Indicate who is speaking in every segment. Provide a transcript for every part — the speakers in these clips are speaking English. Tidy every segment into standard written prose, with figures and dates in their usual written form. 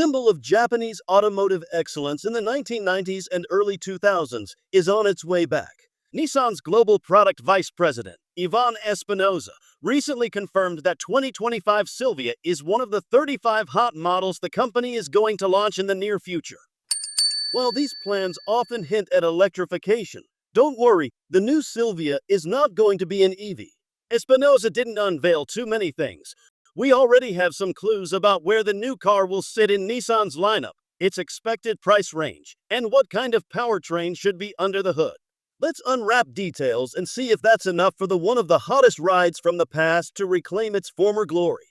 Speaker 1: symbol of Japanese automotive excellence in the 1990s and early 2000s, is on its way back. Nissan's Global Product Vice President, Ivan Espinosa, recently confirmed that 2025 Silvia is one of the 35 hot models the company is going to launch in the near future. While these plans often hint at electrification, don't worry, the new Silvia is not going to be an EV. Espinosa didn't unveil too many things. We already have some clues about where the new car will sit in Nissan's lineup, its expected price range, and what kind of powertrain should be under the hood. Let's unwrap details and see if that's enough for one of the hottest rides from the past to reclaim its former glory.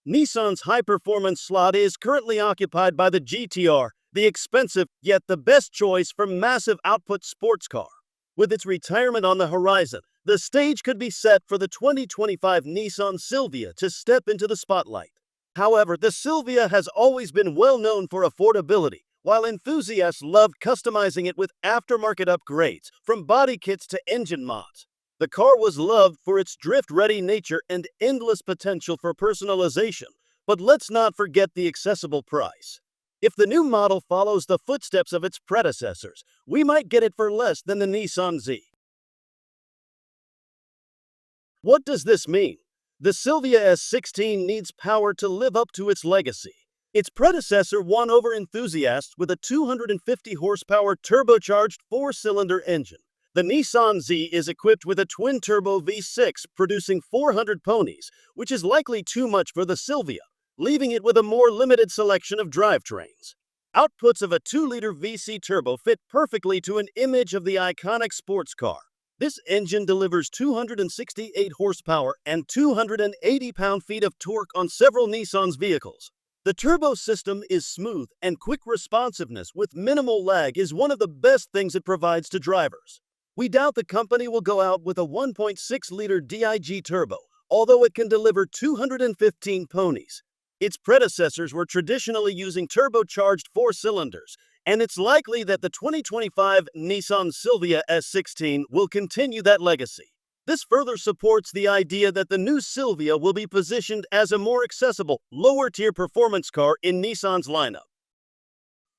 Speaker 1: Nissan's high-performance slot is currently occupied by the GTR, the expensive yet the best choice for massive output sports car. With its retirement on the horizon, the stage could be set for the 2025 Nissan Silvia to step into the spotlight. However, the Silvia has always been well known for affordability, while enthusiasts loved customizing it with aftermarket upgrades, from body kits to engine mods. The car was loved for its drift-ready nature and endless potential for personalization, but let's not forget the accessible price. If the new model follows the footsteps of its predecessors, we might get it for less than the Nissan Z. What does this mean? The Silvia S16 needs power to live up to its legacy. Its predecessor won over enthusiasts with a 250 horsepower turbocharged four-cylinder engine. The Nissan Z is equipped with a twin-turbo V6 producing 400 ponies, which is likely too much for the Silvia, leaving it with a more limited selection of drivetrains. Outputs of a 2-liter VC turbo fit perfectly to an image of the iconic sports car. This engine delivers 268 horsepower and 280 pound-feet of torque on several Nissan's vehicles. The turbo system is smooth, and quick responsiveness with minimal lag is one of the best things it provides to drivers. We doubt the company will go out with a 1.6-liter DIG turbo, although it can deliver 215 ponies. Its predecessors were traditionally using turbocharged four-cylinders, and it's likely that the 2025 Nissan Silvia S16 will continue that legacy. This further supports the idea that the new Silvia will be positioned as a more accessible, lower-tier performance car in Nissan's lineup.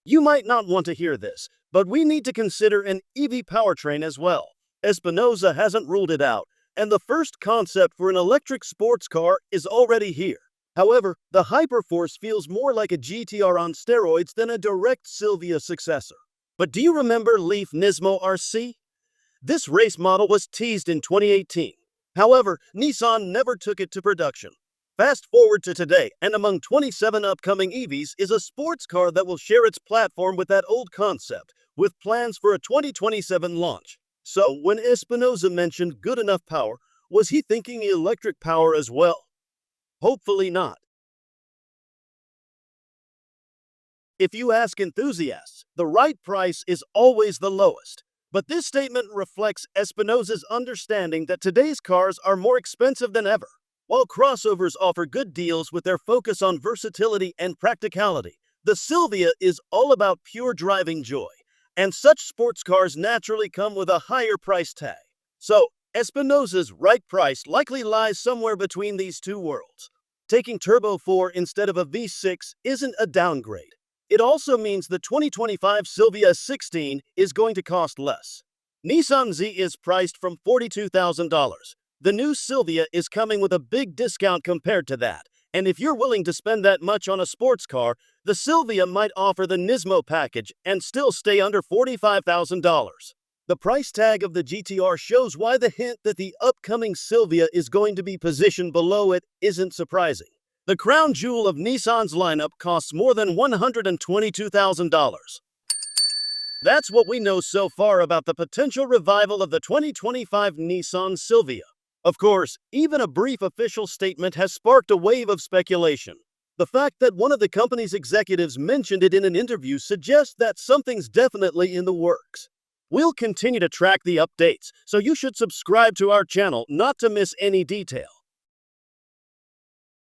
Speaker 1: You might not want to hear this, but we need to consider an EV powertrain as well. Espinosa hasn't ruled it out, and the first concept for an electric sports car is already here. However, the Hyperforce feels more like a GTR on steroids than a direct Silvia successor. But do you remember Leaf Nismo RC? This race model was teased in 2018. However, Nissan never took it to production. Fast forward to today, and among 27 upcoming EVs is a sports car that will share its platform with that old concept, with plans for a 2027 launch. So, when Espinosa mentioned good enough power, was he thinking electric power as well? Hopefully not. If you ask enthusiasts, the right price is always the lowest. But this statement reflects Espinosa's understanding that today's cars are more expensive than ever. While crossovers offer good deals with their focus on versatility and practicality, the Silvia is all about pure driving joy, and such sports cars naturally come with a higher price tag. So, Espinosa's right price likely lies somewhere between these two worlds. Taking Turbo 4 instead of a V6 isn't a downgrade. It also means the 2025 Silvia S16 is going to cost less. Nissan Z is priced from $42,000. The new Silvia is coming with a big discount compared to that, and if you're willing to spend that much on a sports car, the Silvia might offer the Nismo package and still stay under $45,000. The price tag of the GTR shows why the hint that the upcoming Silvia is going to be positioned below it isn't surprising. The crown jewel of Nissan's lineup costs more than $122,000. That's what we know so far about the potential revival of the 2025 Nissan Silvia. Of course, even a brief official statement has sparked a wave of speculation. The fact that one of the company's executives mentioned it in an interview suggests that something's definitely in the works. We'll continue to track the updates, so you should subscribe to our channel not to miss any detail.